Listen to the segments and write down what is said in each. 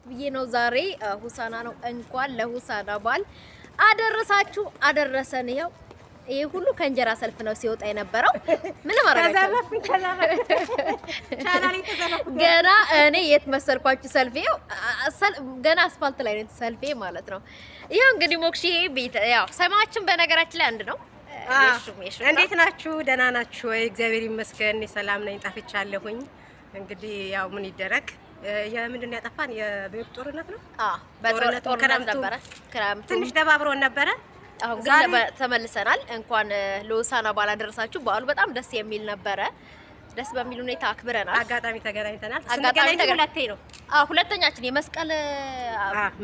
ብዬ ነው ዛሬ ሁሳና ነው። እንኳን ለሁሳና በዓል አደረሳችሁ አደረሰን። ይሄው ይሄ ሁሉ ከእንጀራ ሰልፍ ነው ሲወጣ የነበረው። ምንም አረጋግጥ ገና እኔ የት መሰልኳችሁ ሰልፌ ገና አስፋልት ላይ ነው ሰልፌ ማለት ነው። ይሄው እንግዲህ ሞክሺ ቤት ያው ሰማችን በነገራችን ላይ አንድ ነው። እንዴት ናችሁ? ደህና ናችሁ ወይ? እግዚአብሔር ይመስገን ሰላም ነኝ። ጠፍቻለሁኝ። እንግዲህ ያው ምን ይደረግ የምንድን ያጠፋን የቤት ጦርነት ነው። በጦርነት ነበረ። ክረምቱ ትንሽ ደባብሮን ነበረ። አሁን ግን ተመልሰናል። እንኳን ለሆሳዕና በዓል አደረሳችሁ። በዓሉ በጣም ደስ የሚል ነበረ። ደስ በሚል ሁኔታ አክብረናል። አጋጣሚ ተገናኝተናል። ሁለቴ ነው። ሁለተኛችን የመስቀል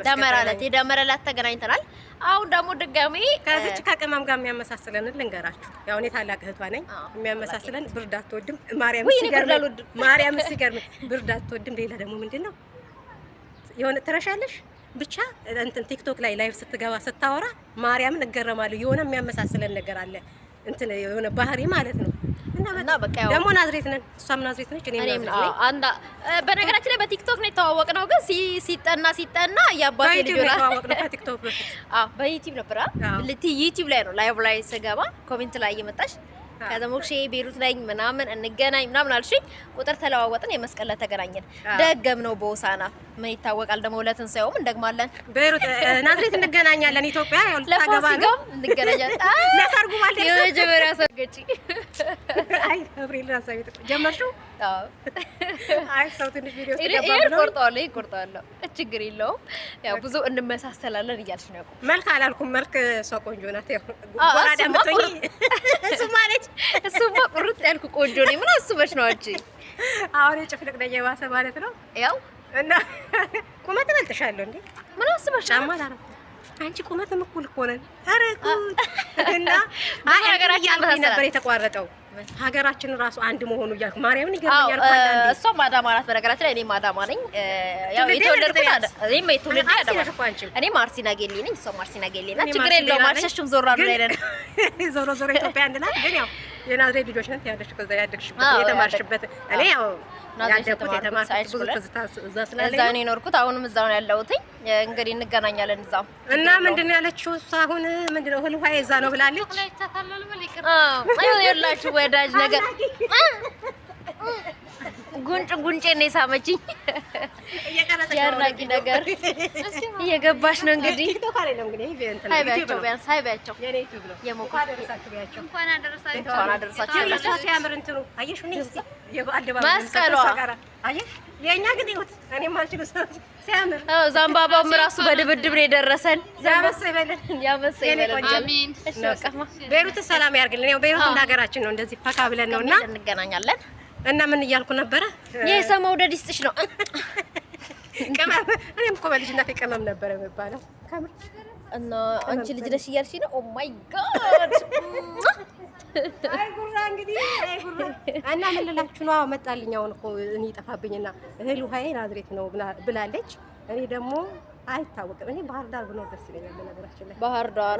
ደመራ ዕለት የደመራ ዕለት ተገናኝተናል። አሁን ደግሞ ድጋሜ ከዚች ከቅመም ጋር የሚያመሳስለን ልንገራችሁ። ያው እኔ ታላቅ እህቷ ነኝ። የሚያመሳስለን ብርድ አትወድም ማርያም ሲገርም ብርድ አትወድም። ሌላ ደግሞ ምንድነው የሆነ ትረሻለሽ ብቻ እንትን ቲክቶክ ላይ ላይቭ ስትገባ ስታወራ ማርያምን እገረማለሁ። የሆነ የሚያመሳስለን ነገር አለ እንትን የሆነ ባህሪ ማለት ነው። እና በቃ ያው ደግሞ ናዝሬት ነን። እሷም ናዝሬት ነች። እኔም አንዳ በነገራችን ላይ በቲክቶክ ነው የተዋወቅነው። ግን ሲጠና ያባቴ ልጅ ነው የተዋወቅነው ከቲክቶክ በፊት። በዩቲዩብ ነበር። ዩቲዩብ ላይ ነው ላይቭ ላይ ስገባ ኮሜንት ላይ እየመጣሽ ከዛ ሞክሼ ቤሩት ላይ ምናምን እንገናኝ ምናምን አልሽኝ። ቁጥር ተለዋወጥን። የመስቀል ዕለት ተገናኘን። ደገም ነው በሆሳዕና ምን ይታወቃል ደግሞ ለትንሳኤውም እንደግማለን። ቤሩት ናዝሬት እንገናኛለን። ኢትዮጵያ ያው ልታገባ ነው እንገናኛለን። ለሰርጉ ማለት ነው። የመጀመሪያ ሰርገጪ አይ አብሪል ራሳይ ጀመርሽው? አዎ አይ ሰው ትንሽ ቪዲዮ ተቀባብሎ ቆርጠዋለሁ። ችግር የለውም። ያው ብዙ እንመሳሰላለን እያልሽ ነው። መልክ አላልኩም። መልክ ሰው ቆንጆ ናት። ያው ጎራዳ ምትሆኚ እሱ ማለት እሱማ ቁርጥ ያልኩ ቆንጆ ነኝ። ምን አስበሽ ነው አንቺ? አሁን የጭፍልቅ ነኝ የባሰ ማለት ነው። ያው እና ቁመት እበልጥሻለሁ እንዴ? ምን አስበሽ? ጫማ አላረኩ። አንቺ ቁመትም እኩል እኮ ነን። ኧረ ጉድ! እና ሀገራችን ነበር የተቋረጠው ሀገራችን ራሱ አንድ መሆኑ እያልኩ ማርያምን ይገርምኛል። አንዳንዴ እሷ ማዳማ ናት። በነገራችን ላይ እኔ ማዳማ ነኝ። ያው የተወለድኩት እኔ ማርሲና ጌሊ ነኝ። እሷ ማርሲና ጌሊ ናት። ችግር የለውም። አልሸሽም። ዞር አሉ ላይ ነን። ዞሮ ኢትዮጵያ አንድ ናት። ግን ያው የናዝሬት ልጆች ነን። ያለሽ ከዛ ያደግሽበት የተማርሽበት እኔ ያው ያደግኩት የተማርኩት ብዙ ትዝታ እዛ ስላለኝ እዛ ነው የኖርኩት። አሁንም እዛው ነው ያለሁት። እንግዲህ እንገናኛለን እዛው። እና ምንድን ነው ያለችው እሷ? አሁን ምንድን ነው እህል ውሃ እዛ ነው ብላለች። አዎ ያላችሁ ወዳጅ ነገር ጉንጬ ነው የሳመችኝ። ያራቂ ነገር እየገባሽ ነው እንግዲህ። ቲክቶክ አይደለም እንግዲህ እንትን ዩቲዩብ ቢያንስ ሃይባቸው የኔ ዩቲዩብ ነው። እንኳን አደረሳችሁ። ለሷ ሲያምር እንትኑ አየሽ ነው እስቲ መስቀሏ አየሽ። የኛ ግን ይሁት እኔም አልችልም ሲያምር። ዛምባባውም ራሱ በድብድብ ነው የደረሰን። ያመሰ ይበለን። አሜን። እሺ በቃማ ቤሩት ሰላም ያርግልን። ያው ቤሩት እንደ ሀገራችን ነው። እንደዚህ ፈካ ብለን ነውና እንገናኛለን። እና ምን እያልኩ ነበረ? የሰው መውደድ ይስጥሽ ነው። ቅመም እኔም እኮ በልጅነቴ ቅመም ነበር የሚባለው። እና አንቺ ልጅ ነሽ እያልሽ ነው? ኦ ማይ ጋድ! አይ ጉራ እንግዲህ አይ ጉራ። እና ምን ልላችሁ ነው? መጣልኝ አሁን እኮ እኔ ጠፋብኝና እህል ውሃዬ ናዝሬት ነው ብላለች። እኔ ደግሞ አይታወቅም። እኔ ባህር ዳር ብኖር ደስ ይለኛል። በነገራችን ላይ ባህር ዳር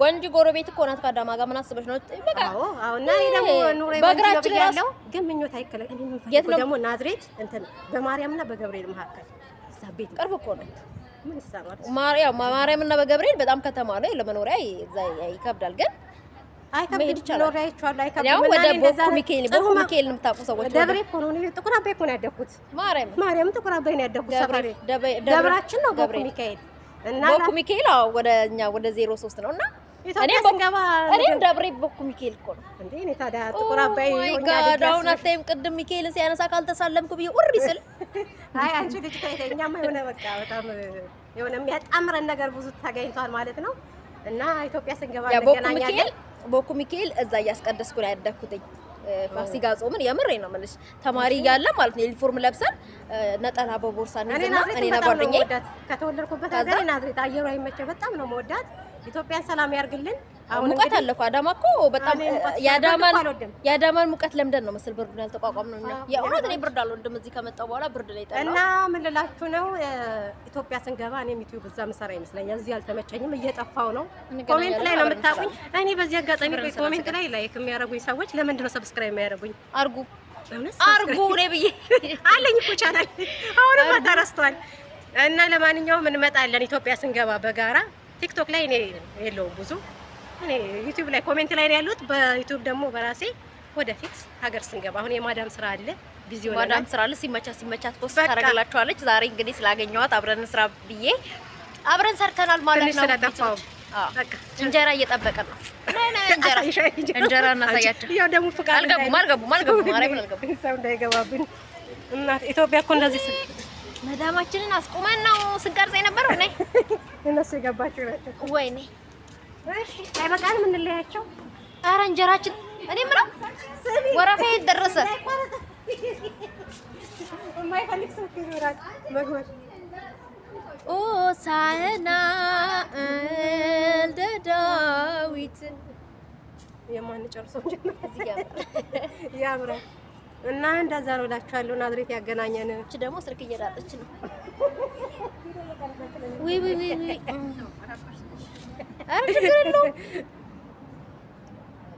ወንጂ ጎረቤት እኮ ናት ከአዳማ ጋር። ምን አስበሽ ነው? በቃ አዎ። እና እኔ ደግሞ ኑሬ በእግራችን ያለው ግን ምኞት አይከለኝ። እኔ የምፈልገው ደግሞ ናዝሬት እንትን በማርያምና በገብርኤል መካከል እዛ ቤት ቅርብ እኮ ነው። ምን ይሰራል? ማርያምና በገብርኤል በጣም ከተማ ነው። ለመኖሪያ ይከብዳል ግን አይከብድም። ኖር አይቻለሁ። አይከብድም። ወደ ቦኩ ሚካኤል ነው የምታውቁ ሰዎች ደብሬ እኮ ነው። እኔ ጥቁር አባይ እኮ ነው ያደኩት። ማርያም ጥቁር አባይ ነው ያደኩት። ሰፈሬ ደብራችን ነው ቦኩ ሚካኤል እና ቦኩ ሚካኤል ወደኛ ወደ 03 ነው። እና እኔም ደብሬ ቦኩ ሚካኤል እኮ ነው እንዴ። እኔ ታዲያ ጥቁር አባይ ጋዳውን አታይም? ቅድም ሚካኤልን ሲያነሳ ካልተሳለምኩ ብዬ ኡሪ ስል አይ አንቺ ልጅ ታይተኛማ የሆነ በቃ በጣም የሆነ የሚያጣምረን ነገር ብዙ ተገኝቷል ማለት ነው። እና ኢትዮጵያ ስንገባ እንገናኛለን። ቦኩ ሚካኤል እዛ እያስቀደስኩ ነው ያደኩትኝ። ፋሲካ ጾምን የምሬ ነው የምልሽ። ተማሪ እያለ ማለት ነው ዩኒፎርም ለብሰን ነጠላ በቦርሳ እንይዝና እኔና ጓደኛዬ ከተወለድኩበት ሀገር ናዝሬት አየሩ አይመቸኝ። በጣም ነው የምወዳት። ኢትዮጵያን ሰላም ያርግልን። አሁን ሙቀት አለ እኮ አዳማ እኮ በጣም የአዳማን ሙቀት ለምደን ነው መሰል ብርዱን ያልተቋቋም ነው። እና የእውነት እኔ ብርድ አልወድም። እዚህ ከመጣሁ በኋላ ብርድ ላይ ጠላው። እና ምን ልላችሁ ነው ኢትዮጵያ ስንገባ እኔም ዩቲዩብ እዛ መሰራ ይመስለኛል። እዚህ አልተመቸኝም፣ እየጠፋው ነው። ኮሜንት ላይ ነው የምታውቁኝ። እኔ በዚህ አጋጣሚ ኮሜንት ላይ ላይክ የሚያደርጉኝ ሰዎች ለምንድን ነው ሰብስክራይብ የሚያደርጉኝ? አርጉ አርጉ ነው ብዬ አለኝ እኮ ቻናል አሁንም ተረስቷል። እና ለማንኛውም እንመጣለን ኢትዮጵያ ስንገባ በጋራ ቲክቶክ ላይ እኔ የለውም ብዙ እኔ ዩቲዩብ ላይ ኮሜንት ላይ ነው ያሉት። በዩቲዩብ ደግሞ በራሴ ወደፊት ሀገር ስንገባ አሁን የማዳም ስራ አለ ቢዚ ሆነ ማዳም ስራ አለ ሲመቻት ፖስት ታደርግላችኋለች። ዛሬ እንግዲህ ስላገኘኋት አብረን ስራ ብዬ አብረን ሰርተናል ማለት ነው። በቃ እንጀራ እየጠበቀን ነው። እንጀራ እናሳያቸው። ያው ደግሞ ፍቃድ አልገቡም ማርያምን አልገቡም ሰው እንዳይገባብን እና ኢትዮጵያ እኮ እንደዚህ መዳማችንን አስቆመን ነው ስንቀርጽ የነበረው። እኔ እነሱ የገባቸው ናቸው። ወይኔ እሺ አይበቃንም እንለያቸው። ኧረ እንጀራችን እኔ ምነው ወረፋ ደረሰ። የማይፈልግ ሰው ይኖራል መግባት ሆሳዕና እንደ ዳዊት የማንጨርሰው እዚህ ጋር ያምራል። እና እንደዛ ነው እላችኋለሁ። ናዝሬት ያገናኘን። እቺ ደግሞ ስልክ እየዳጠች ነው። ወይ ኧረ ችግር የለውም።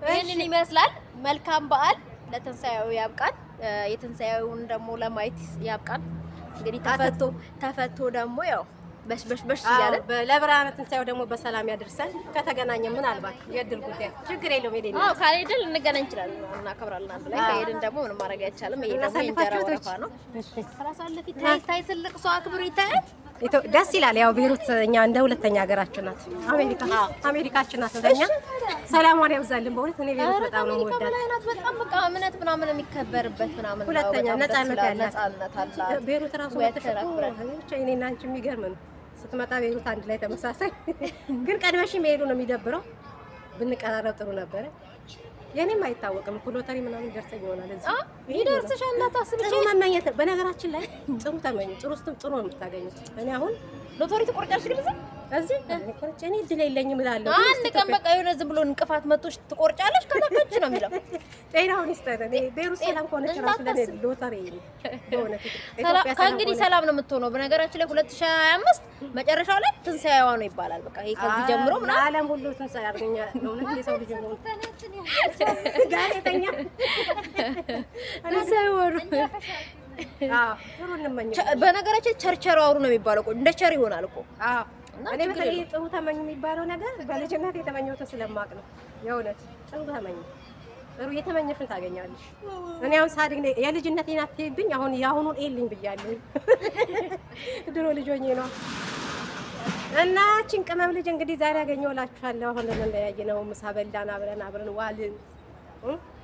ይሄንን ይመስላል። መልካም በዓል። ለትንሳኤው ያብቃን። የትንሳኤውን ደግሞ ለማየት ያብቃን። እንግዲህ ተፈቶ ደግሞ ያው በሽ እያለ ለብርሃነ ትንሳኤው ደግሞ በሰላም ያደርሰን። ከተገናኘ ምናልባት የእድል ጉዳይ ችግር የለውም። ሄደን ካልሄድን እንገናኝ እንችላለን። እናከብራለን አንድ ላይ። ከሄድን ደግሞ ምንም ማድረግ አይቻልም። ይሄ ደግሞ የእንጀራ ወረፋ ነው። ተራሳለፊ ታይ ስልቅ ሰው አክብሩ ይታያል። ደስ ይላል። ያው ቤሩት እኛ እንደ ሁለተኛ ሀገራችን ናት። አሜሪካችን ናት። ለኛ ሰላሟን ያብዛልን። በእውነት እኔ ቤሩት በጣም ነው የምወዳት። በጣም በቃ እምነት ምናምን የሚከበርበት ምናምን ሁለተኛ ነፃነት አላት። ቤሩት ራሱ እኔና አንቺ የሚገርም ነው። ስትመጣ ቤሩት አንድ ላይ ተመሳሳይ ግን ቀድመሽ መሄዱ ነው የሚደብረው። ብንቀራረብ ጥሩ ነበረ። የኔም አይታወቅም እኮ ሎተሪ ምናምን ደርሰኝ ይሆናል። እዚህ ይደርስሻል እንዳታስብ። ጥሩ መመኘት በነገራችን ላይ ጥሩ ተመኙ። ጥሩ ነው የምታገኙት። እኔ አሁን ሎተሪ ትቆርጫለሽ ግን እዚህ እኔ እድል የለኝም እላለሁ። አንድ ቀን በቃ የሆነ ዝም ብሎ እንቅፋት መጥቶሽ ትቆርጫለሽ። ከታከች ነው የሚለው። ጤናውን ይስጠን። እኔ ቤሩት ሰላም ከሆነች ራሱ ለኔ ሎተሪ ከእንግዲህ ሰላም ነው የምትሆነው። በነገራችን ላይ 2025 መጨረሻው ላይ ትንሳኤዋ ነው ይባላል። በቃ ይሄ ከዚህ ጀምሮ ምናምን ዓለም ሁሉ ትንሳኤ ያርገኛ ነው የሰው ልጅ ነው ጋዜጠኛ ተሰወሩ። በነገራችን ቸርቸር አውሩ ነው የሚባለው እኮ እንደ ቸር ይሆናል እኮ። እኔ በተለይ ጥሩ ተመኝ የሚባለው ነገር በልጅነት የተመኘሁትን ስለማቅ ነው። የእውነት ጥሩ ተመኝ ጥሩ የተመኘሽን ታገኛለሽ። እኔ አሁን ሳድግ የልጅነቴን አትይብኝ። አሁን የአሁኑን ኤልኝ ብያለሁ። ድሮ ልጅ ሆኜ ነው። እና እቺን ቅመም ልጅ እንግዲህ ዛሬ አገኘሁላችኋለሁ። አሁን ለመለያየ ነው። ምሳ በላን፣ አብረን ዋልን።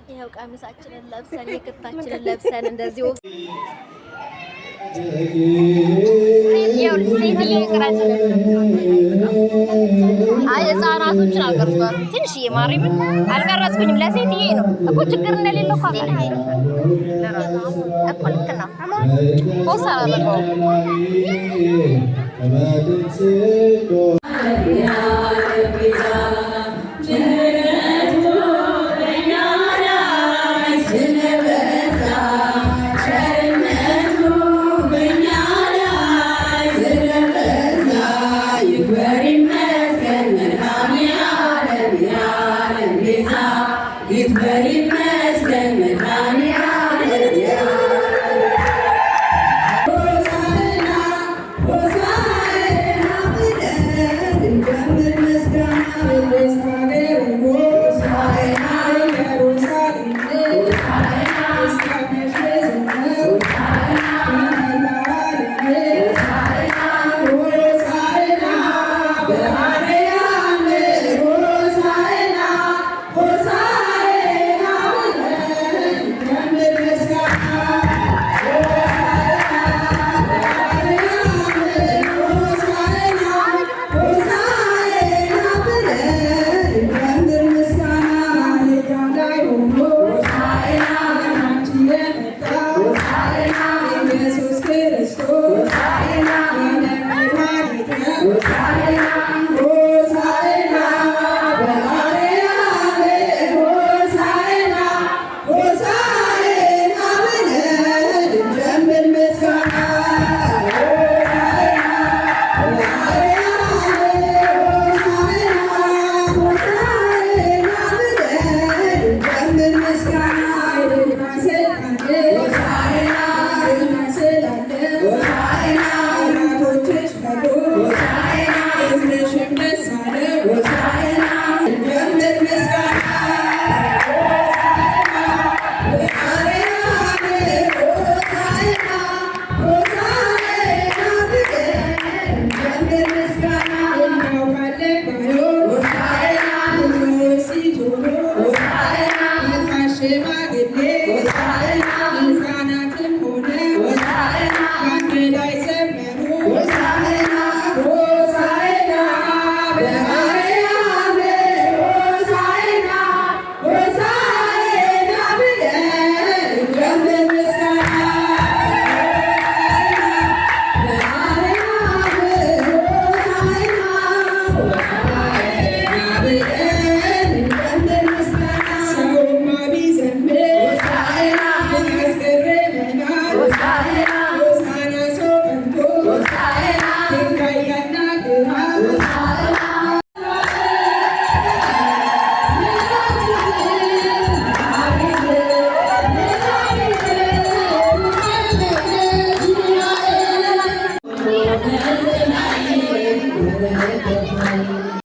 ይኸው ቀሚሳችንን ለብሰን የክታችንን ለብሰን እንደዚህ ህጻናቶችን አልቀረጽኳት። ትንሽዬ ማርያምን አልቀረጽኩኝም። ለሴትዬ ነው እኮ ችግር እንደሌለው እኮ ልክ ነው። ፖስት አላደረገውም